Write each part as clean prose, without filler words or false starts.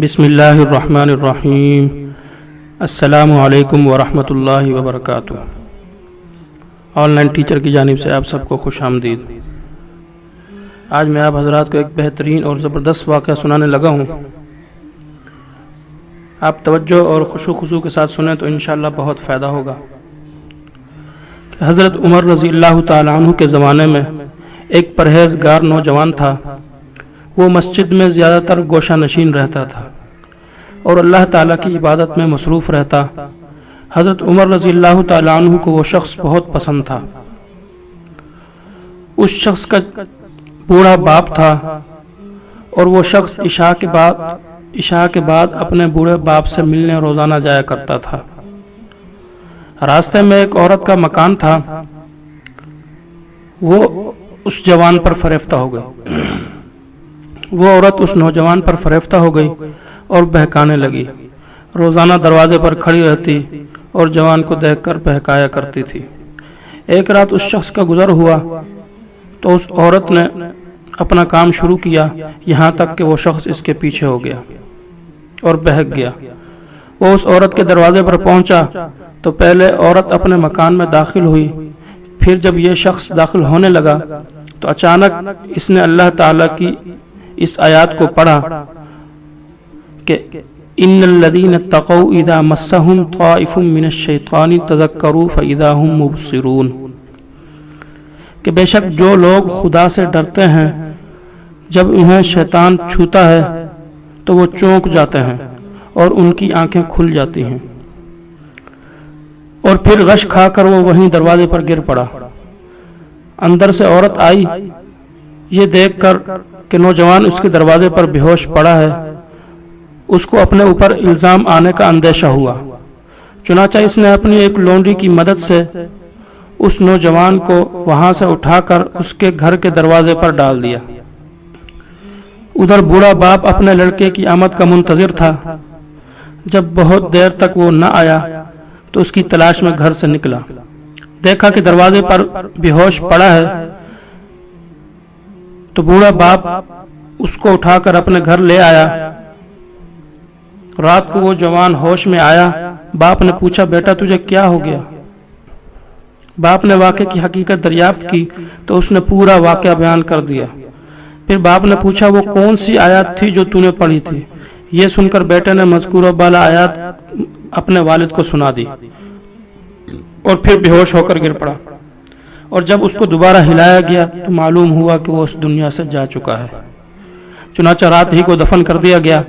بسم اللہ الرحمن الرحیم۔ السلام علیکم ورحمۃ اللہ وبرکاتہ۔ آن لائن ٹیچر کی جانب سے آپ سب کو خوش آمدید۔ آج میں آپ حضرات کو ایک بہترین اور زبردست واقعہ سنانے لگا ہوں۔ آپ توجہ اور خشوع خضوع کے ساتھ سنیں تو انشاءاللہ بہت فائدہ ہوگا۔ کہ حضرت عمر رضی اللہ تعالیٰ عنہ کے زمانے میں ایک پرہیزگار نوجوان تھا۔ وہ مسجد میں زیادہ تر گوشہ نشین رہتا تھا اور اللہ تعالیٰ کی عبادت میں مصروف رہتا۔ حضرت عمر رضی اللہ تعالیٰ عنہ کو وہ شخص بہت پسند تھا۔ اس شخص کا بوڑھا باپ تھا اور وہ شخص عشاء کے بعد اپنے بوڑھے باپ سے ملنے روزانہ جایا کرتا تھا۔ راستے میں ایک عورت کا مکان تھا۔ وہ اس جوان پر فریفتہ ہو گئی۔ وہ عورت اس نوجوان پر فریفتہ ہو گئی اور بہکانے لگی۔ روزانہ دروازے پر کھڑی رہتی اور جوان کو دیکھ کر بہکایا کرتی تھی۔ ایک رات اس شخص کا گزر ہوا تو اس عورت نے اپنا کام شروع کیا، یہاں تک کہ وہ شخص اس کے پیچھے ہو گیا اور بہک گیا۔ وہ اس عورت کے دروازے پر پہنچا تو پہلے عورت اپنے مکان میں داخل ہوئی، پھر جب یہ شخص داخل ہونے لگا تو اچانک اس نے اللہ تعالیٰ کی اس آیات کو پڑھا کہ ان الذین اتقوا اذا مسهم طائف من الشیطان تذکروا فاذا هم مبصرون، کہ بے شک جو لوگ خدا سے ڈرتے ہیں جب انہیں شیطان چھوتا ہے تو وہ چونک جاتے ہیں اور ان کی آنکھیں کھل جاتی ہیں۔ اور پھر غش کھا کر وہ وہیں دروازے پر گر پڑا۔ اندر سے عورت آئی، یہ دیکھ کر کہ نوجوان اس کے دروازے پر بے ہوش پڑا ہے، اس کو اپنے اوپر الزام آنے کا اندیشہ ہوا۔ چنانچہ اس نے اپنی ایک لونڈی کی مدد سے اس نوجوان کو وہاں سے اٹھا کر اس کے گھر کے دروازے پر ڈال دیا۔ ادھر بوڑھا باپ اپنے لڑکے کی آمد کا منتظر تھا۔ جب بہت دیر تک وہ نہ آیا تو اس کی تلاش میں گھر سے نکلا، دیکھا کہ دروازے پر بے ہوش پڑا ہے تو بوڑھا باپ اس کو اٹھا کر اپنے گھر لے آیا۔ رات کو وہ جوان ہوش میں آیا۔ باپ نے پوچھا، بیٹا تجھے کیا ہو گیا؟ باپ نے واقعے کی حقیقت دریافت کی تو اس نے پورا واقعہ بیان کر دیا۔ پھر باپ نے پوچھا، وہ کون سی آیات تھی جو تو نے پڑھی تھی؟ یہ سن کر بیٹے نے مذکورہ بالا آیات اپنے والد کو سنا دی اور پھر بے ہوش ہو کر گر پڑا۔ اور جب اس کو دوبارہ ہلایا گیا تو معلوم ہوا کہ وہ اس دنیا سے جا چکا ہے۔ چنانچہ رات ہی کو دفن کر دیا گیا۔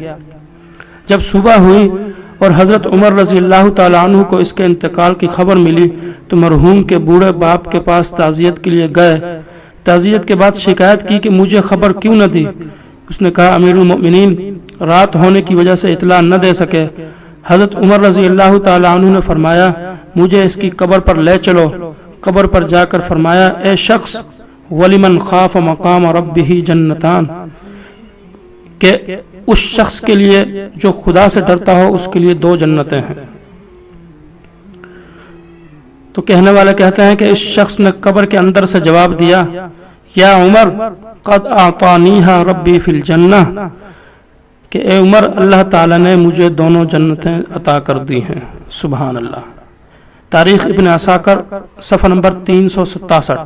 جب صبح ہوئی اور حضرت عمر رضی اللہ تعالیٰ عنہ کو اس کے انتقال کی خبر ملی تو مرحوم کے بوڑھے باپ کے پاس تعزیت کے لیے گئے۔ تعزیت کے بعد شکایت کی کہ مجھے خبر کیوں نہ دی؟ اس نے کہا، امیر المؤمنین رات ہونے کی وجہ سے اطلاع نہ دے سکے۔ حضرت عمر رضی اللہ تعالیٰ عنہ نے فرمایا، مجھے اس کی قبر پر لے چلو۔ قبر پر جا کر فرمایا، اے شخص، وَلِمَنْ خَافَ مَقَامَ رَبِّهِ جَنَّتَانِ، کہ اس شخص کے لیے جو خدا سے ڈرتا ہو اس کے لیے 2 جنتیں ہیں۔ تو کہنے والے کہتے ہیں کہ اس شخص نے قبر کے اندر سے جواب دیا، یا عمر قد اعطانیہا ربی فی الجنہ، کہ اے عمر اللہ تعالیٰ نے مجھے 2 جنتیں عطا کر دی ہیں۔ سبحان اللہ۔ تاریخ ابن عساکر صفحہ نمبر 367۔